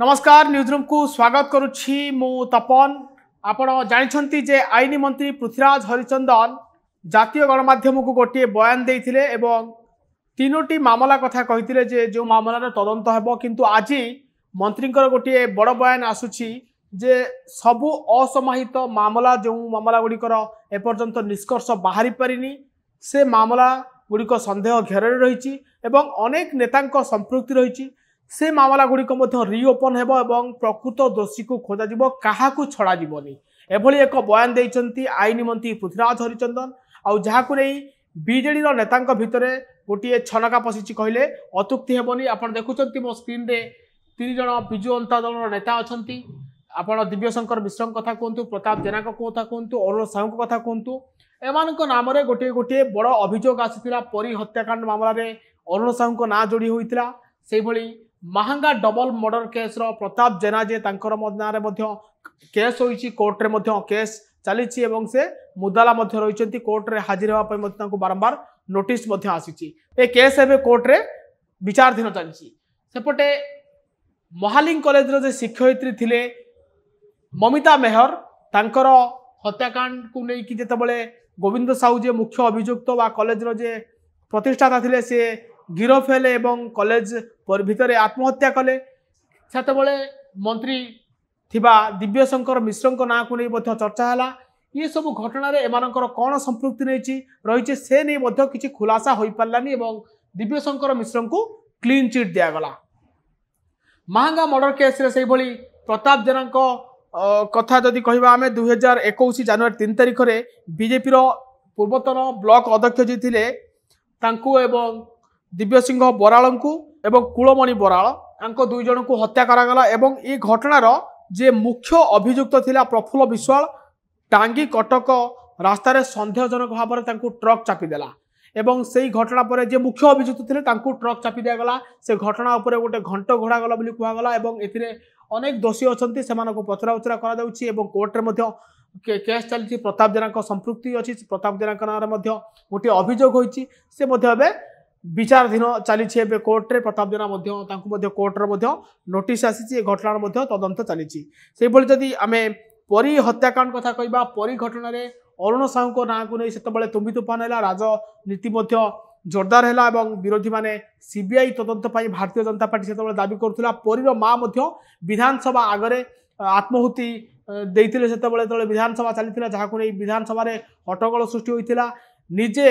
नमस्कार न्यूजरूम को स्वागत करुछि मु तपन। आपण जानते जे आईन मंत्री पृथ्वीराज हरिचंदन जातीय गणमाध्यम को गोटे बयान देइथिले एवं तीनोटी मामला कथा कहिथिले जे जो मामलार तदंत हेबो, किंतु आज मंत्रींकर गोटे बड़ बयान आसुछि जे सबु असमाहित मामला जो मामला गुड़िकर एपर्यंत निष्कर्ष बाहरी पारिनी से मामला गुड़िक संदेह घेर रही एवं अनेक नेतांक संपृक्ति रही से मामला गुड़िक रिओपन हेबो एवं प्रकृत दोषी को खोजा जिवो, काहाकू छड़ा जिवोनी एभली एक बयान देइचंती आईन मंत्री पृथ्वीराज हरिचंदन। आउ जहाकू नै बीजेडी रो नेतांक भितरे गोटे छनका पसिछि कहले अतुक्ति हेबोनी। आपण देखुचंती मो स्क्रीन रे तीन जण बिजु जनता दल रो नेता अछंती। आपण दिव्यशंकर मिश्र कथा कहतु, प्रताप जेना कथा कहतु, अरुण साहू कथा कहतु, एमानक नाम रे गोटे गोटे बड़ अभियोग आसीतिला। परी हत्याकांड मामला रे अरुण साहू ना जोड़ी होइतिला। सेहि भली महांगा डबल मर्डर केस रो प्रताप जेना जे तांकर नारे मध्य केस होइछि, कोर्ट रे मध्य केस चलीछि एवं से मुदाला मध्य रहिचंती। कोर्ट रे हाजिर हेबा पय मध्य तांको बारंबार नोटिस मध्य आसीछि। ए केस एबे कोर्ट रे विचाराधीन चलीछि। सेपटे महालिंग कॉलेज रो जे शिक्षयित्री थिले ममिता मेहर, तांकर हत्याकांड को नै कि जेतबेले गोविंद साहू जे मुख्य अभियुक्त वा कॉलेज रो जे प्रतिष्ठाता थिले से गिरफ हेले एवं कॉलेज भितर आत्महत्या कले, सेतबेले मंत्री थिबा दिव्यशंकर मिश्र ना को नहीं चर्चा है। ये सब घटना रे एमानकर कौन संपृक्ति रही से नहीं किसी खुलासा हो पारानी एवं दिव्यशंकर मिश्र को क्लीन चिट दिगला। महांगा मर्डर केस रे से भली प्रताप जेना कथा जदि कहबा आमे 2021 जनवरी 3 तारिख रे बीजेपी रो पूर्वतन ब्लॉक अध्यक्ष जी थिले तांकू एवं दिव्य सिंह बराल को एवं कुलमणि बराल आंको दुई जन को हत्या करागला। एवं ये घटनार जे मुख्य अभियुक्त थिला प्रफुल्ल विश्वाल टांगी कटक रास्तार सन्देहजनक भाव में ट्रक चापी देला एवं से घटना पर जे मुख्य अभियुक्त थिले तांकू ट्रक चापी दिगला। से घटना उपर गोटे घंट घोड़ा गला बोली कहगला एवं एथिरे अनेक दोषी अच्छा से पचरा उचरा कर कोर्ट रे केस चलती। प्रताप जेना संपृक्ति अच्छी, प्रताप जेना नाम गोटे अभियोग होती से विचाराधीन चली कोर्ट रे। प्रताप जेना कोर्ट रे नोटिस आसी घटनार तदंत चली। जदि आमे परी हत्याकांड कथा कहबा, परी घटना रे अरुण साहू ना को नहीं से तुम्बी तुफान है, राजनीति जोरदार है एवं विरोधी माने सीबीआई तदंत पाई भारतीय जनता पार्टी से दाबी करुला। परीर माँ विधानसभा आगरे आत्महुति देइतिले से विधानसभा चली जहाँ नहीं विधानसभा हट्टगोल सृष्टि होता। निजे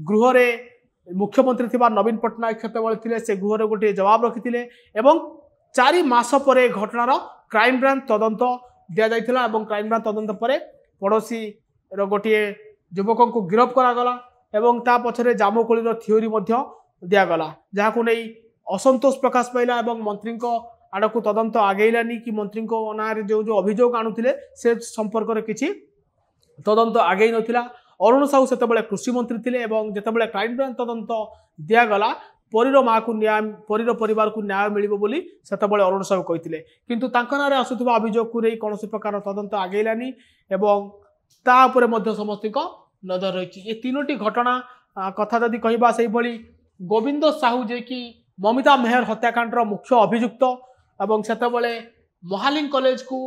गृह रे मुख्यमंत्री थिबा नवीन पट्टनायक से से गृह रे गोटे जवाब रखिथिले एवं 4 मास पर घटनार क्राइम ब्रांच तदंत दिया जाइथिला एवं क्राइम ब्रांच तदंत पर पड़ोशी रो गोटे युवक को गिरफ करागला एवं ता पछरे जामुकोली थियोरी दिगला, जहाँ को नहीं असंतोष प्रकाश पाइला एवं मंत्री आड़ को तदंत आगेलानी कि मंत्री ना जो जो अभियोग आणुथिले से संपर्क में किसी तदंत आगे नथिला। अरुण साहू से कृषि मंत्री थिले एवं जेतेबेले क्राइम ब्रांच तदंत दिगला परीर माँ को न्याय, परीर परिवार को न्याय मिलिबो बोली सेतेबेले अरुण साहू कहिथिले, किंतु तांकर नारे आसुथिबा अभियोग को नहीं कौन प्रकार तदंत आगेलानी एवं ता उपरे मध्य समस्त नजर रही। ये तीनोटी घटना कथा जदि कहबा से भली गोविंद साहू जे कि ममिता मेहर हत्याकांडर मुख्य अभियुक्त एवं सेतेबेले महालिंग कॉलेज को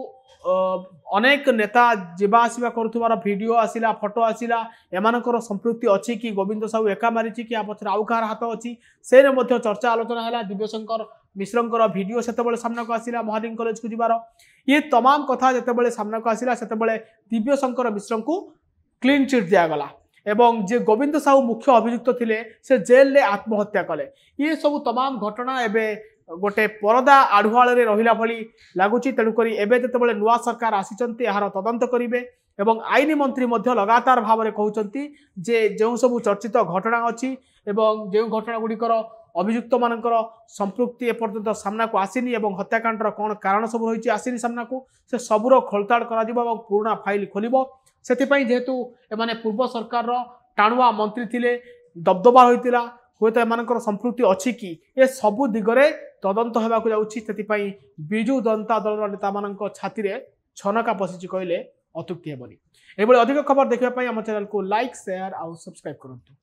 अनेक नेता जीवा आसवा करुवार वीडियो आसिला, फोटो आसिला, एमानकर संपृक्ति अच्छी कि गोविंद साहू एका मारी कि पछरे आउ कहार हाथ अच्छी से चर्चा आलोचना है। दिव्यशंकर मिश्र वीडियो सेतेबेले सामना को आसिला महालिंग कॉलेज को जीवार ये तमाम कथा जेतेबेले सामना को आसिला सेतेबेले दिव्यशंकर मिश्र को क्लीन चिट दिगला एवं जे गोविंद साहू मुख्य अभियुक्त थिले से जेल रे आत्महत्या कले। ये सब तमाम घटना एबे गोटे परदा आढ़ुआल रहिला भली लगुच। तेणुक एवं नुआ सरकार आसीचंती यार तदंत करेंगे एवं आईन मंत्री लगातार भाव में कहते जे जो सब चर्चित घटना अच्छी एवं जो घटना गुड़िकर अभियुक्त मानकर संपृक्ति एपर्यंत सामना को आसीनी एवं हत्याकांडर कौन कारण सब रही आसीनी सामना को से सबूर खोलताड़ कर पुराना फाइल खोल से जेहेतु एमाने पूर्व सरकार टाणुआ मंत्री थिले, दबदबा होइतिला, हुए तो एमानकर संपृक्ति अच्छी कि ये सबु दिगरे तदंत होगा जाउछि। सेतिपई बिजु जनता दल नेता मानक छाती रे छनका पसिछि कहले अत्युक्ति हेबनी। एभली अधिक खबर देखिबा पई हम चैनल को लाइक, शेयर और सब्सक्राइब करंतु।